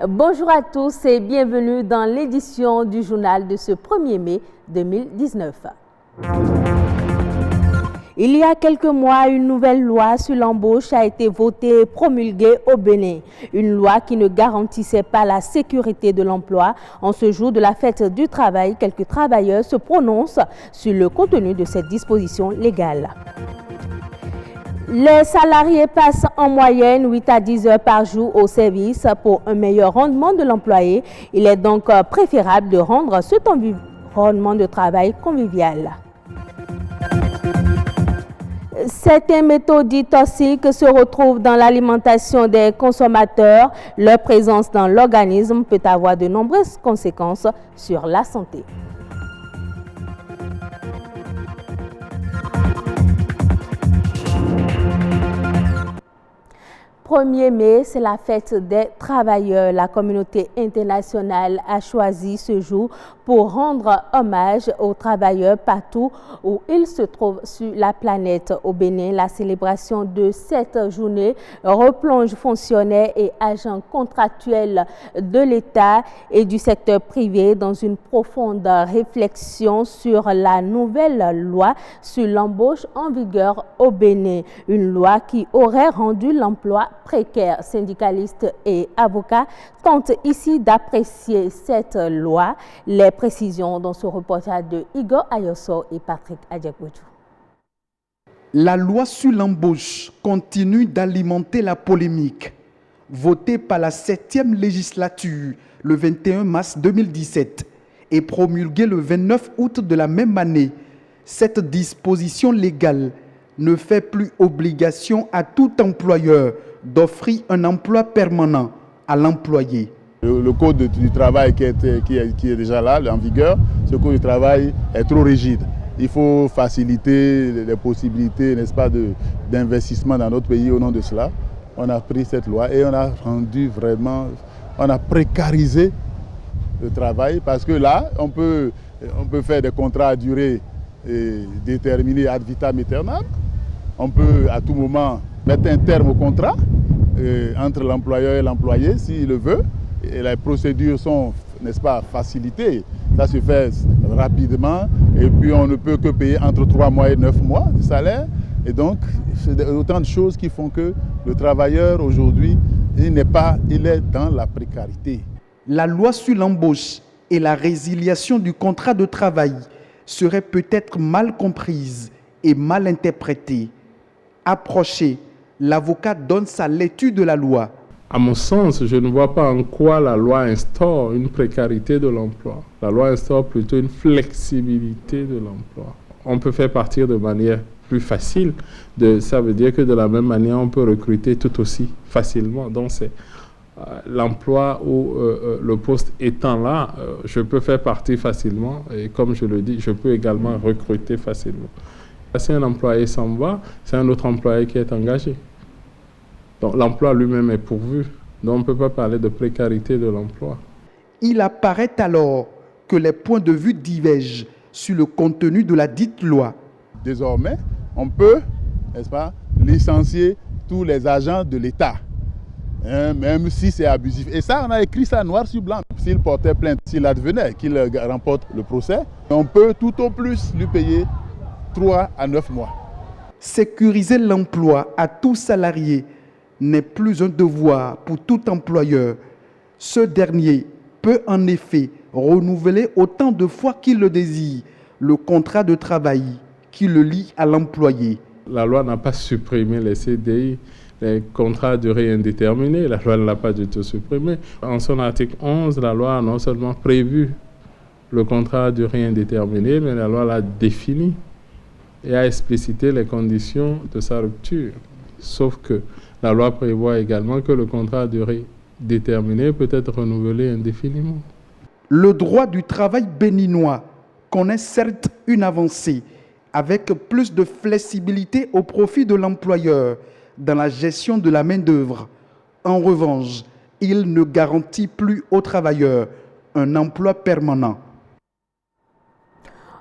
Bonjour à tous et bienvenue dans l'édition du journal de ce 1er mai 2019. Il y a quelques mois, une nouvelle loi sur l'embauche a été votée et promulguée au Bénin. Une loi qui ne garantissait pas la sécurité de l'emploi. En ce jour de la fête du travail, quelques travailleurs se prononcent sur le contenu de cette disposition légale. Les salariés passent en moyenne 8 à 10 heures par jour au service pour un meilleur rendement de l'employé. Il est donc préférable de rendre cet environnement de travail convivial. Certains métaux dits toxiques se retrouvent dans l'alimentation des consommateurs. Leur présence dans l'organisme peut avoir de nombreuses conséquences sur la santé. 1er mai, c'est la fête des travailleurs. La communauté internationale a choisi ce jour pour rendre hommage aux travailleurs partout où ils se trouvent sur la planète. Au Bénin, la célébration de cette journée replonge fonctionnaires et agents contractuels de l'État et du secteur privé dans une profonde réflexion sur la nouvelle loi sur l'embauche en vigueur au Bénin. Une loi qui aurait rendu l'emploi précaires, syndicalistes et avocats tentent ici d'apprécier cette loi. Les précisions dans ce reportage de Igor Ayoso et Patrick Adjekoutou. La loi sur l'embauche continue d'alimenter la polémique. Votée par la 7e législature le 21 mars 2017 et promulguée le 29 août de la même année, cette disposition légale ne fait plus obligation à tout employeur d'offrir un emploi permanent à l'employé. Le code du travail qui est déjà là, en vigueur, ce code du travail est trop rigide. Il faut faciliter les possibilités, n'est-ce pas, d'investissement dans notre pays au nom de cela. On a pris cette loi et on a rendu vraiment, on a précarisé le travail parce que là, on peut faire des contrats à durée déterminée ad vitam aeternam. On peut à tout moment mettre un terme au contrat entre l'employeur et l'employé s'il le veut. Et les procédures sont, n'est-ce pas, facilitées. Ça se fait rapidement et puis on ne peut que payer entre 3 mois et 9 mois de salaire. Et donc, c'est autant de choses qui font que le travailleur aujourd'hui, il est dans la précarité. La loi sur l'embauche et la résiliation du contrat de travail seraient peut-être mal comprises et mal interprétées. Approché, l'avocat donne sa lecture de la loi. À mon sens, je ne vois pas en quoi la loi instaure une précarité de l'emploi. La loi instaure plutôt une flexibilité de l'emploi. On peut faire partir de manière plus facile. Ça veut dire que de la même manière, on peut recruter tout aussi facilement. Donc, c'est l'emploi où le poste étant là, je peux faire partir facilement. Et comme je le dis, je peux également recruter facilement. Si un employé s'en va, c'est un autre employé qui est engagé. Donc l'emploi lui-même est pourvu. Donc on ne peut pas parler de précarité de l'emploi. Il apparaît alors que les points de vue divergent sur le contenu de la dite loi. Désormais, on peut, n'est-ce pas, licencier tous les agents de l'État, même si c'est abusif. Et ça, on a écrit ça noir sur blanc. S'il portait plainte, s'il advenait qu'il remporte le procès, on peut tout au plus lui payer 3 à 9 mois. Sécuriser l'emploi à tout salarié n'est plus un devoir pour tout employeur. Ce dernier peut en effet renouveler autant de fois qu'il le désire le contrat de travail qui le lie à l'employé. La loi n'a pas supprimé les CDI, les contrats à durée indéterminée. La loi ne l'a pas du tout supprimé. En son article 11, la loi a non seulement prévu le contrat à durée indéterminée, mais la loi l'a défini et a explicité les conditions de sa rupture. Sauf que la loi prévoit également que le contrat à durée déterminée peut être renouvelé indéfiniment. Le droit du travail béninois connaît certes une avancée, avec plus de flexibilité au profit de l'employeur dans la gestion de la main-d'œuvre. En revanche, il ne garantit plus aux travailleurs un emploi permanent.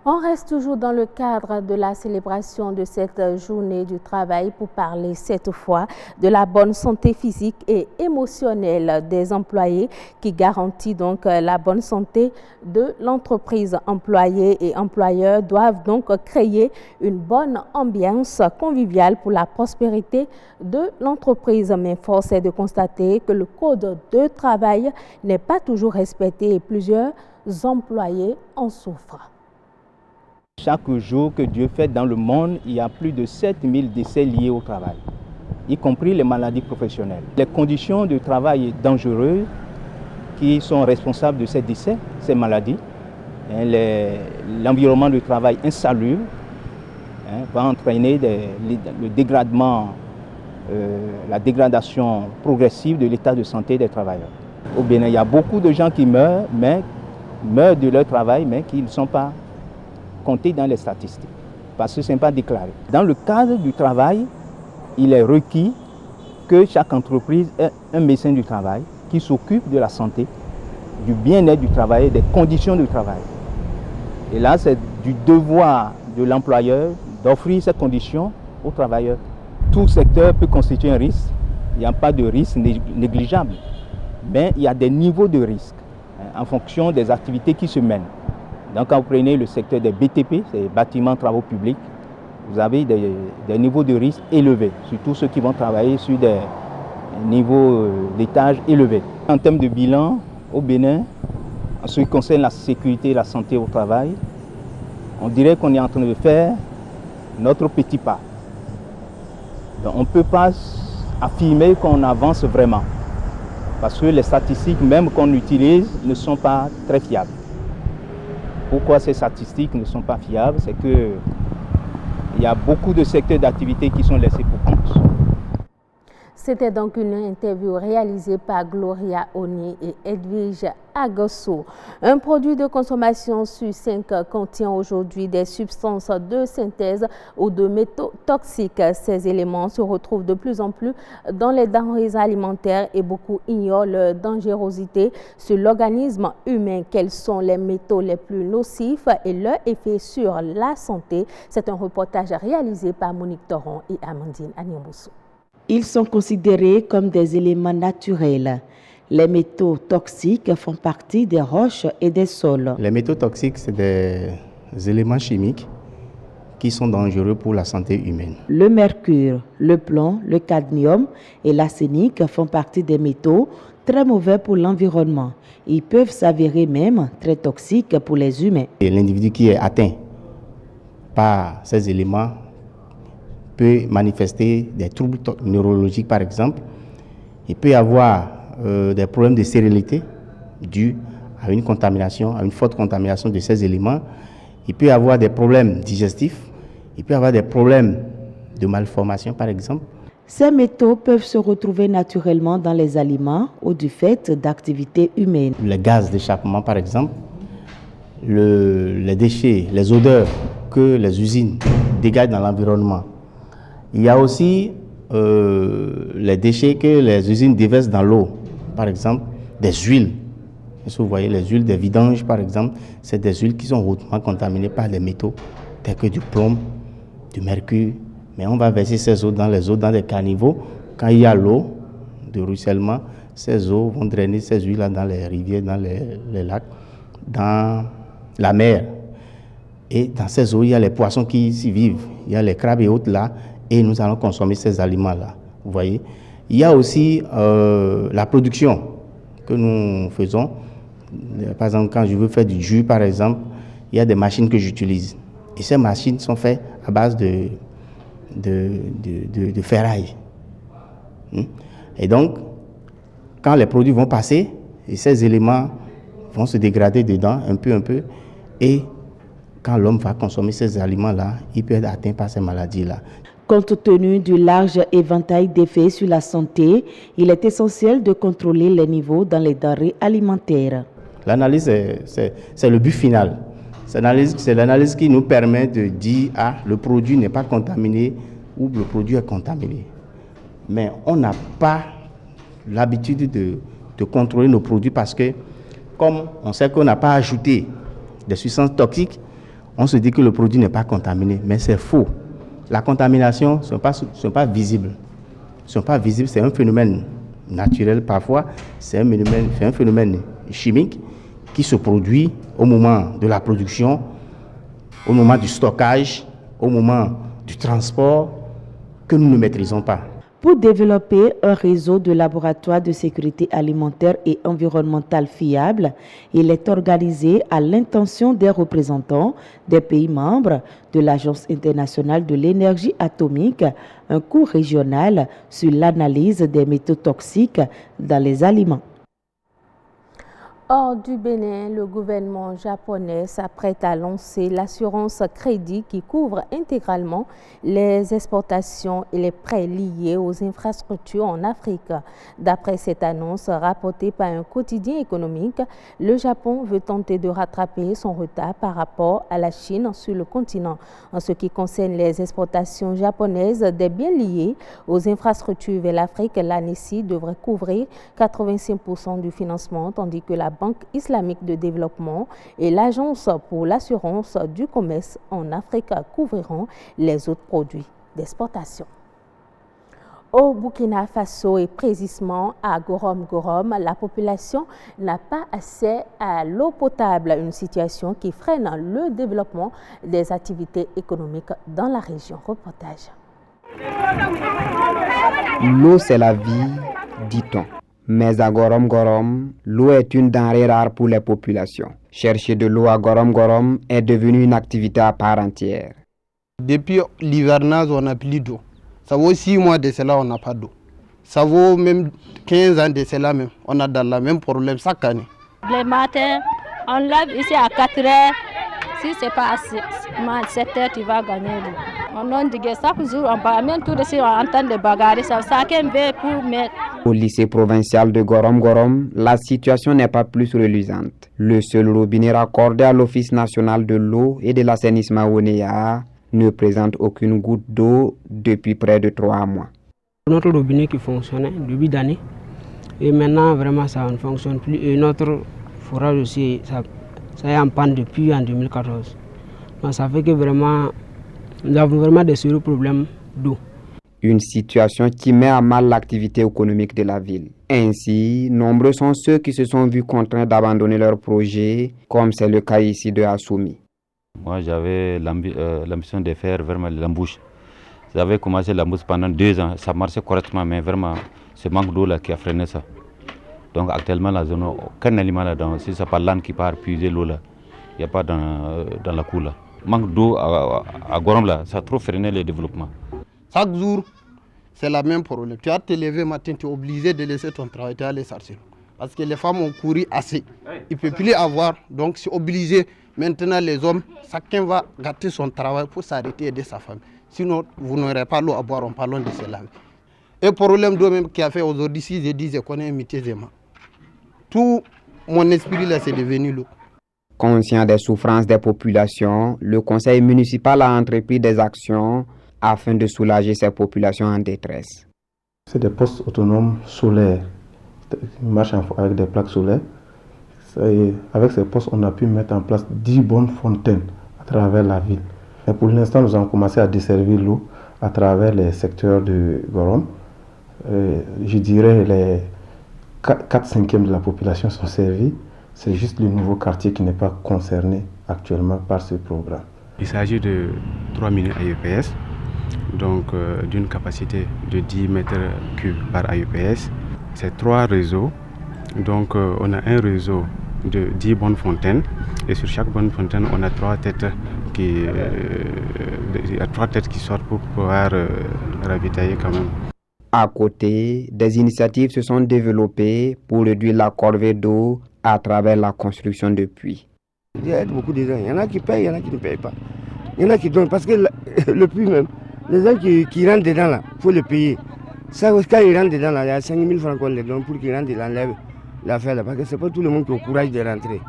On reste toujours dans le cadre de la célébration de cette journée du travail pour parler cette fois de la bonne santé physique et émotionnelle des employés qui garantit donc la bonne santé de l'entreprise. Employés et employeurs doivent donc créer une bonne ambiance conviviale pour la prospérité de l'entreprise. Mais force est de constater que le code de travail n'est pas toujours respecté et plusieurs employés en souffrent. Chaque jour que Dieu fait dans le monde, il y a plus de 7000 décès liés au travail, y compris les maladies professionnelles. Les conditions de travail dangereuses qui sont responsables de ces décès, ces maladies, l'environnement de travail insalubre va entraîner le dégradement, la dégradation progressive de l'état de santé des travailleurs. Au Bénin, il y a beaucoup de gens qui meurent de leur travail, mais qui ne sont pas comptés dans les statistiques, parce que ce n'est pas déclaré. Dans le cadre du travail, il est requis que chaque entreprise ait un médecin du travail qui s'occupe de la santé, du bien-être du travail et des conditions de travail. Et là, c'est du devoir de l'employeur d'offrir ces conditions aux travailleurs. Tout secteur peut constituer un risque. Il n'y a pas de risque négligeable, mais il y a des niveaux de risque en fonction des activités qui se mènent. Donc quand vous prenez le secteur des BTP, c'est bâtiments, travaux publics, vous avez des niveaux de risque élevés, surtout ceux qui vont travailler sur des niveaux d'étage élevés. En termes de bilan, au Bénin, en ce qui concerne la sécurité et la santé au travail, on dirait qu'on est en train de faire notre petit pas. Donc, on ne peut pas affirmer qu'on avance vraiment, parce que les statistiques même qu'on utilise ne sont pas très fiables. Pourquoi ces statistiques ne sont pas fiables? C'est qu'il y a beaucoup de secteurs d'activité qui sont laissés pour compte. C'était donc une interview réalisée par Gloria Oni et Edwige Agosso. Un produit de consommation sur 5 contient aujourd'hui des substances de synthèse ou de métaux toxiques. Ces éléments se retrouvent de plus en plus dans les denrées alimentaires et beaucoup ignorent leur dangerosité sur l'organisme humain. Quels sont les métaux les plus nocifs et leur effet sur la santé? C'est un reportage réalisé par Monique Toron et Amandine Anyambousou. Ils sont considérés comme des éléments naturels. Les métaux toxiques font partie des roches et des sols. Les métaux toxiques, c'est des éléments chimiques qui sont dangereux pour la santé humaine. Le mercure, le plomb, le cadmium et l'arsenic font partie des métaux très mauvais pour l'environnement. Ils peuvent s'avérer même très toxiques pour les humains. Et l'individu qui est atteint par ces éléments peut manifester des troubles neurologiques, par exemple. Il peut y avoir des problèmes de stérilité dus à une contamination, à une forte contamination de ces éléments. Il peut y avoir des problèmes digestifs. Il peut y avoir des problèmes de malformation, par exemple. Ces métaux peuvent se retrouver naturellement dans les aliments ou du fait d'activités humaines. Les gaz d'échappement, par exemple, les déchets, les odeurs que les usines dégagent dans l'environnement. Il y a aussi les déchets que les usines déversent dans l'eau, par exemple des huiles. Si vous voyez les huiles des vidanges, par exemple, c'est des huiles qui sont hautement contaminées par les métaux, tels que du plomb, du mercure. Mais on va verser ces eaux dans des caniveaux. Quand il y a l'eau de ruissellement, ces eaux vont drainer ces huiles dans les rivières, dans les lacs, dans la mer. Et dans ces eaux, il y a les poissons qui y vivent. Il y a les crabes et autres là. Et nous allons consommer ces aliments-là. Vous voyez. Il y a aussi la production que nous faisons. Par exemple, quand je veux faire du jus, par exemple, il y a des machines que j'utilise. Et ces machines sont faites à base de ferraille. Et donc, quand les produits vont passer, et ces éléments vont se dégrader dedans un peu. Et quand l'homme va consommer ces aliments-là, il peut être atteint par ces maladies-là. Compte tenu du large éventail d'effets sur la santé, il est essentiel de contrôler les niveaux dans les denrées alimentaires. L'analyse, c'est le but final. C'est l'analyse qui nous permet de dire « le produit n'est pas contaminé » ou « le produit est contaminé ». Mais on n'a pas l'habitude de contrôler nos produits parce que, comme on sait qu'on n'a pas ajouté des substances toxiques, on se dit que le produit n'est pas contaminé, mais c'est faux. La contamination, ce n'est pas visible. Ce n'est pas visible, c'est un phénomène naturel parfois, c'est un phénomène chimique qui se produit au moment de la production, au moment du stockage, au moment du transport, que nous ne maîtrisons pas. Pour développer un réseau de laboratoires de sécurité alimentaire et environnementale fiable, il est organisé à l'intention des représentants des pays membres de l'Agence internationale de l'énergie atomique un cours régional sur l'analyse des métaux toxiques dans les aliments. Hors du Bénin, le gouvernement japonais s'apprête à lancer l'assurance crédit qui couvre intégralement les exportations et les prêts liés aux infrastructures en Afrique. D'après cette annonce rapportée par un quotidien économique, le Japon veut tenter de rattraper son retard par rapport à la Chine sur le continent. En ce qui concerne les exportations japonaises des biens liés aux infrastructures vers l'Afrique, l'ANECI devrait couvrir 85% du financement, tandis que la Banque islamique de développement et l'Agence pour l'assurance du commerce en Afrique couvriront les autres produits d'exportation. Au Burkina Faso et précisément à Gorom, la population n'a pas accès à l'eau potable, une situation qui freine le développement des activités économiques dans la région. Reportage. L'eau, c'est la vie, dit-on. Mais à Gorom, l'eau est une denrée rare pour les populations. Chercher de l'eau à Gorom est devenu une activité à part entière. Depuis l'hivernage, on n'a plus d'eau. Ça vaut 6 mois de cela, on n'a pas d'eau. Ça vaut même 15 ans de cela même. On a dans le même problème chaque année. Le matin, on lève ici à 4 heures. Si ce n'est pas à 7 heures, tu vas gagner l'eau. On a dit que chaque jour, on va même tout de suite, on entend des bagarres. Chacun veut pour mettre. Au lycée provincial de Gorom, la situation n'est pas plus reluisante. Le seul robinet raccordé à l'Office national de l'eau et de l'assainissement ONEA ne présente aucune goutte d'eau depuis près de 3 mois. Notre robinet qui fonctionnait début d'année, et maintenant vraiment ça ne fonctionne plus. Et notre forage aussi, ça est en panne depuis en 2014. Donc ça fait que vraiment, nous avons vraiment des sérieux problèmes d'eau. Une situation qui met à mal l'activité économique de la ville. Ainsi, nombreux sont ceux qui se sont vus contraints d'abandonner leur projet, comme c'est le cas ici de Assoumi. Moi, j'avais l'ambition de faire vraiment l'embouche. J'avais commencé l'embouche pendant 2 ans. Ça marchait correctement, mais vraiment, ce manque d'eau là qui a freiné ça. Donc actuellement, la zone, aucun aliment là-dedans. Si ce n'est pas l'âne qui part puiser l'eau là, il n'y a pas dans la cour là. Manque d'eau à Gorom là, ça a trop freiné le développement. Chaque jour, c'est la même problème. Tu as te lever matin, tu es obligé de laisser ton travail, tu es allé sortir. Parce que les femmes ont couru assez. Ils ne peuvent plus avoir, donc c'est obligé. Maintenant, les hommes, chacun va gâter son travail pour s'arrêter et aider sa famille. Sinon, vous n'aurez pas l'eau à boire en parlant de cela. Et le problème d'eau même qui a fait aujourd'hui, si je dis, je connais un métier. Tout mon esprit là, c'est devenu l'eau. Conscient des souffrances des populations, le conseil municipal a entrepris des actions afin de soulager ces populations en détresse. C'est des postes autonomes solaires. Ils marchent avec des plaques solaires. Et avec ces postes, on a pu mettre en place 10 bonnes fontaines à travers la ville. Et pour l'instant, nous avons commencé à desservir l'eau à travers les secteurs de Gorom. Je dirais les 4/5 de la population sont servis. C'est juste le nouveau quartier qui n'est pas concerné actuellement par ce programme. Il s'agit de 3 mini AEPS, donc d'une capacité de 10 mètres cubes par AEPS. C'est 3 réseaux. Donc on a un réseau de 10 bonnes fontaines et sur chaque bonne fontaine on a 3 têtes qui sortent pour pouvoir ravitailler quand même. À côté, des initiatives se sont développées pour réduire la corvée d'eau à travers la construction de puits. Il y a beaucoup de gens, il y en a qui payent, il y en a qui ne payent pas. Il y en a qui donnent parce que le puits même, les gens qui rentrent dedans là, il faut le payer. Ça, quand ils rentrent dedans là, il y a 5 000 francs qu'on les donne pour qu'ils rentrent, ils enlèvent l'affaire là, parce que ce n'est pas tout le monde qui a le courage de rentrer.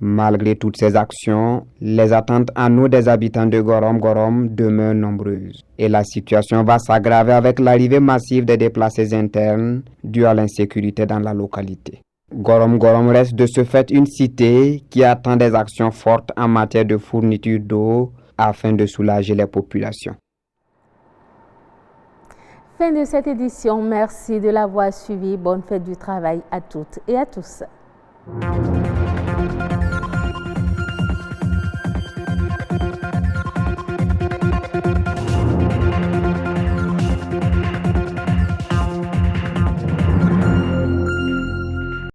Malgré toutes ces actions, les attentes en eau des habitants de Gorom demeurent nombreuses. Et la situation va s'aggraver avec l'arrivée massive des déplacés internes due à l'insécurité dans la localité. Gorom Gorom reste de ce fait une cité qui attend des actions fortes en matière de fourniture d'eau afin de soulager les populations. Fin de cette édition. Merci de l'avoir suivi. Bonne fête du travail à toutes et à tous.